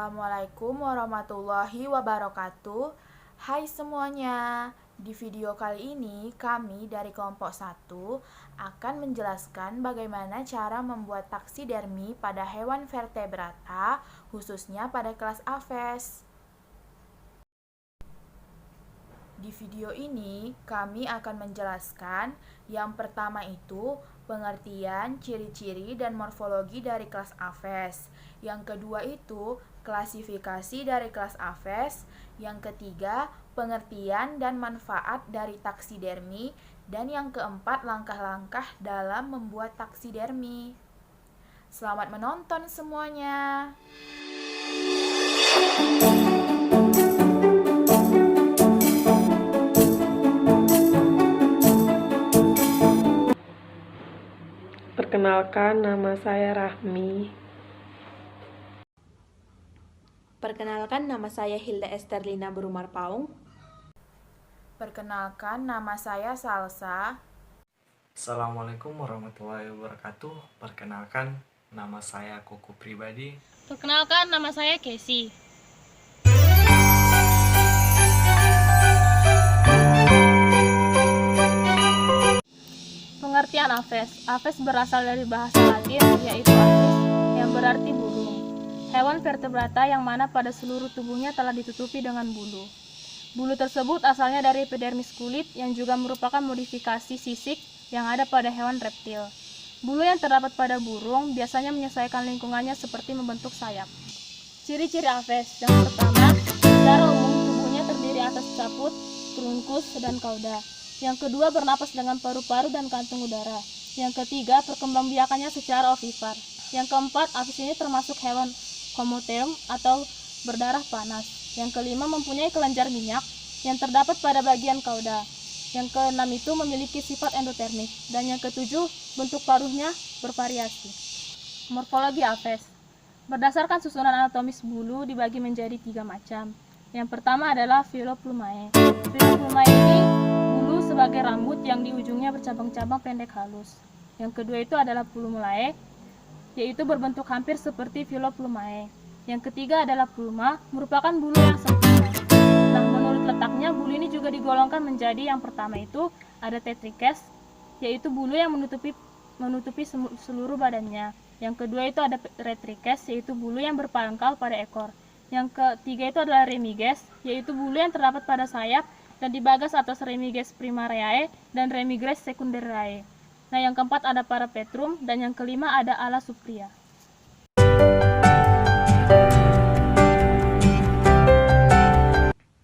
Assalamualaikum warahmatullahi wabarakatuh. Hai semuanya. Di video kali ini kami dari kelompok 1 akan menjelaskan bagaimana cara membuat taksidermi pada hewan vertebrata, khususnya pada kelas Aves. Di video ini, kami akan menjelaskan yang pertama itu pengertian, ciri-ciri, dan morfologi dari kelas Aves. Yang kedua itu klasifikasi dari kelas Aves. Yang ketiga, pengertian dan manfaat dari taksidermi. Dan yang keempat, langkah-langkah dalam membuat taksidermi. Selamat menonton semuanya! Perkenalkan, nama saya Rahmi. Perkenalkan, nama saya Hilda Esterlina Berumar Paung. Perkenalkan, nama saya Salsa. Assalamualaikum warahmatullahi wabarakatuh. Perkenalkan, nama saya Koko pribadi. Perkenalkan, nama saya Casey. Pengertian Aves. Aves berasal dari bahasa Latin, yaitu avis, yang berarti burung. Hewan vertebrata yang mana pada seluruh tubuhnya telah ditutupi dengan bulu. Bulu tersebut asalnya dari epidermis kulit yang juga merupakan modifikasi sisik yang ada pada hewan reptil. Bulu yang terdapat pada burung biasanya menyesuaikan lingkungannya seperti membentuk sayap. Ciri-ciri Aves. Yang pertama, secara umum tubuhnya terdiri atas caput, trunkus, dan cauda. Yang kedua, bernapas dengan paru-paru dan kantung udara. Yang ketiga, perkembangbiakannya secara ovipar. Yang keempat, Aves ini termasuk hewan homoterm atau berdarah panas. Yang kelima, mempunyai kelenjar minyak yang terdapat pada bagian cauda. Yang keenam itu memiliki sifat endotermik. Dan yang ketujuh, bentuk paruhnya bervariasi. Morfologi Aves. Berdasarkan susunan anatomis bulu dibagi menjadi 3 macam. Yang pertama adalah Filoplumae. Filoplumae ini bulu sebagai rambut yang di ujungnya bercabang-cabang pendek halus. Yang kedua itu adalah Plumulae, yaitu berbentuk hampir seperti Filoplumae. Yang ketiga adalah Pluma, merupakan bulu yang sempurna. Nah, menurut letaknya, bulu ini juga digolongkan menjadi yang pertama itu ada Tetrikes, yaitu bulu yang menutupi seluruh badannya. Yang kedua itu ada Retrikes, yaitu bulu yang berpangkal pada ekor. Yang ketiga itu adalah Remiges, yaitu bulu yang terdapat pada sayap dan di bagas atas Remiges primariae dan Remiges secundariae. Nah, yang keempat ada Parapetrum dan yang kelima ada Ala supria.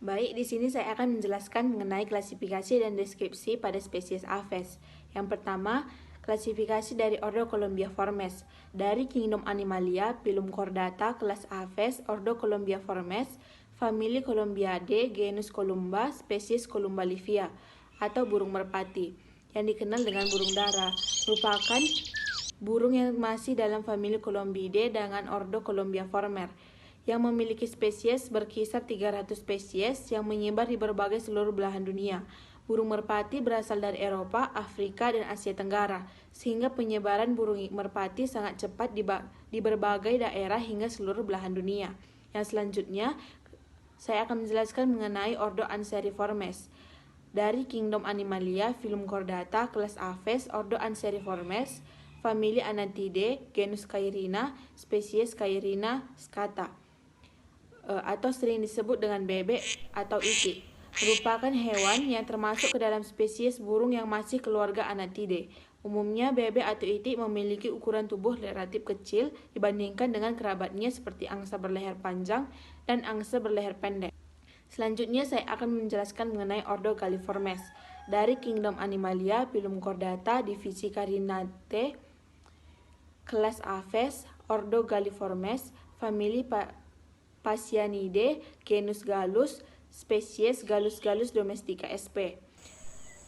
Baik, di sini saya akan menjelaskan mengenai klasifikasi dan deskripsi pada spesies Aves. Yang pertama, klasifikasi dari ordo Columbiiformes. Dari Kingdom Animalia, Phylum Chordata, kelas Aves, ordo Columbiiformes, famili Columbiidae, genus Columba, spesies Columba livia, atau burung merpati, yang dikenal dengan burung dara, merupakan burung yang masih dalam famili Columbidae dengan ordo Columbiiformes, yang memiliki spesies berkisar 300 spesies yang menyebar di berbagai seluruh belahan dunia. Burung merpati berasal dari Eropa, Afrika, dan Asia Tenggara, sehingga penyebaran burung merpati sangat cepat di berbagai daerah hingga seluruh belahan dunia. Yang selanjutnya, saya akan menjelaskan mengenai ordo Anseriformes. Dari Kingdom Animalia, Phylum Chordata, kelas Aves, ordo Anseriformes, famili Anatidae, genus Cairina, spesies Cairina scata, atau sering disebut dengan bebek atau itik, merupakan hewan yang termasuk ke dalam spesies burung yang masih keluarga Anatidae. Umumnya, bebek atau itik memiliki ukuran tubuh relatif kecil dibandingkan dengan kerabatnya seperti angsa berleher panjang dan angsa berleher pendek. Selanjutnya, saya akan menjelaskan mengenai ordo Galliformes. Dari Kingdom Animalia, Phylum Chordata, divisi Carinatae, kelas Aves, ordo Galliformes, famili Phasianidae, genus Gallus, spesies Gallus domestica sp.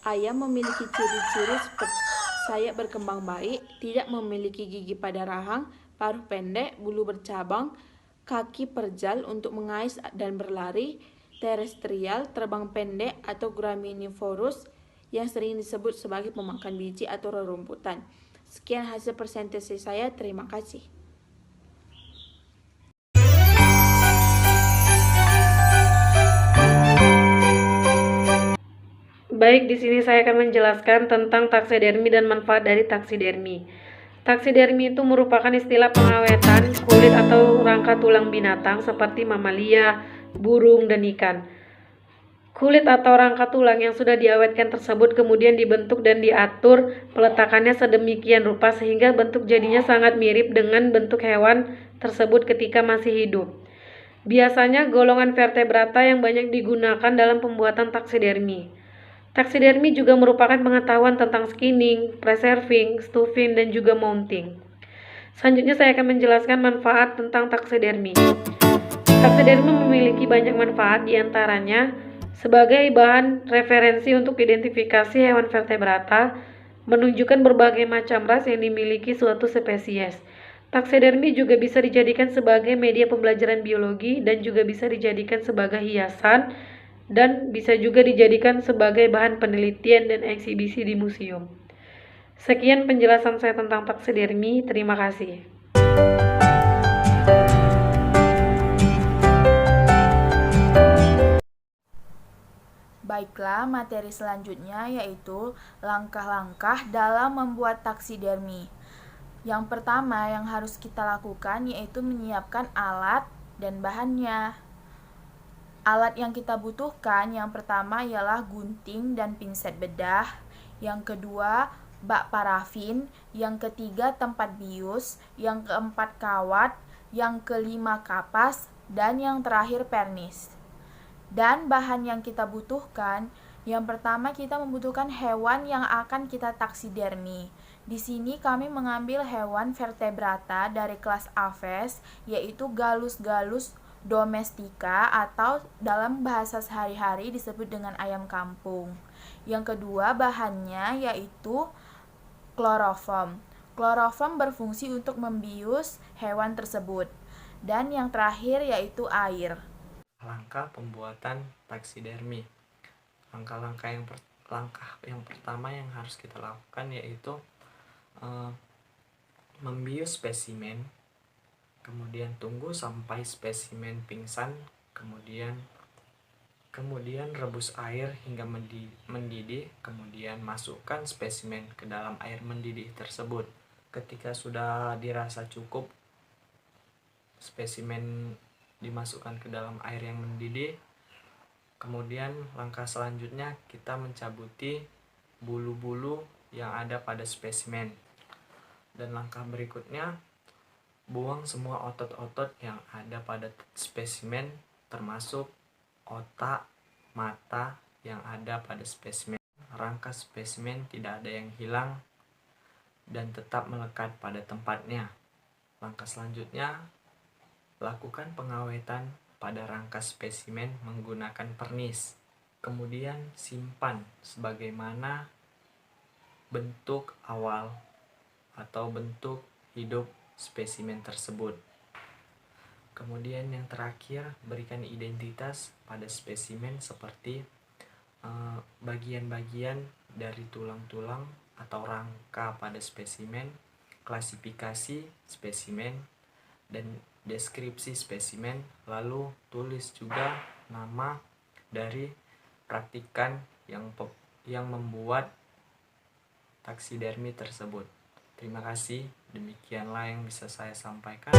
Ayam memiliki ciri-ciri seperti sayap berkembang baik, tidak memiliki gigi pada rahang, paruh pendek, bulu bercabang, kaki perjal untuk mengais dan berlari, terestrial, terbang pendek atau graminivorous yang sering disebut sebagai pemakan biji atau rerumputan. Sekian hasil presentasi saya, terima kasih. Baik, di sini saya akan menjelaskan tentang taksidermi dan manfaat dari taksidermi. Taksidermi itu merupakan istilah pengawetan kulit atau rangka tulang binatang seperti mamalia, burung, dan ikan. Kulit atau rangka tulang yang sudah diawetkan tersebut kemudian dibentuk dan diatur peletakannya sedemikian rupa sehingga bentuk jadinya sangat mirip dengan bentuk hewan tersebut ketika masih hidup. Biasanya golongan vertebrata yang banyak digunakan dalam pembuatan taksidermi. Taksidermi juga merupakan pengetahuan tentang skinning, preserving, stuffing, dan juga mounting. Selanjutnya saya akan menjelaskan manfaat tentang taksidermi. Taksidermi memiliki banyak manfaat, diantaranya sebagai bahan referensi untuk identifikasi hewan vertebrata, menunjukkan berbagai macam ras yang dimiliki suatu spesies. Taksidermi juga bisa dijadikan sebagai media pembelajaran biologi dan juga bisa dijadikan sebagai hiasan dan bisa juga dijadikan sebagai bahan penelitian dan eksibisi di museum. Sekian penjelasan saya tentang taksidermi. Terima kasih. Baiklah, materi selanjutnya yaitu langkah-langkah dalam membuat taksidermi. Yang pertama yang harus kita lakukan yaitu menyiapkan alat dan bahannya. Alat yang kita butuhkan yang pertama ialah gunting dan pinset bedah, yang kedua bak parafin, yang ketiga tempat bius, yang keempat kawat, yang kelima kapas, dan yang terakhir pernis. Dan bahan yang kita butuhkan, yang pertama kita membutuhkan hewan yang akan kita taksidermi. Di sini kami mengambil hewan vertebrata dari kelas Aves, yaitu Gallus domestica atau dalam bahasa sehari-hari disebut dengan ayam kampung. Yang kedua bahannya yaitu kloroform. Kloroform berfungsi untuk membius hewan tersebut. Dan yang terakhir yaitu air. Langkah pembuatan taksidermi. Langkah yang pertama yang harus kita lakukan yaitu membius spesimen, kemudian tunggu sampai spesimen pingsan, kemudian rebus air hingga mendidih, kemudian masukkan spesimen ke dalam air mendidih tersebut. Ketika sudah dirasa cukup spesimen dimasukkan ke dalam air yang mendidih, kemudian langkah selanjutnya kita mencabuti bulu-bulu yang ada pada spesimen. Dan langkah berikutnya, buang semua otot-otot yang ada pada spesimen, termasuk otak, mata yang ada pada spesimen. Rangka spesimen tidak ada yang hilang dan tetap melekat pada tempatnya. Langkah selanjutnya, lakukan pengawetan pada rangka spesimen menggunakan pernis. Kemudian simpan sebagaimana bentuk awal atau bentuk hidup spesimen tersebut. Kemudian yang terakhir, berikan identitas pada spesimen seperti bagian-bagian dari tulang-tulang atau rangka pada spesimen, klasifikasi spesimen, dan deskripsi spesimen, lalu tulis juga nama dari praktikan yang membuat taksidermi tersebut. Terima kasih, demikianlah yang bisa saya sampaikan.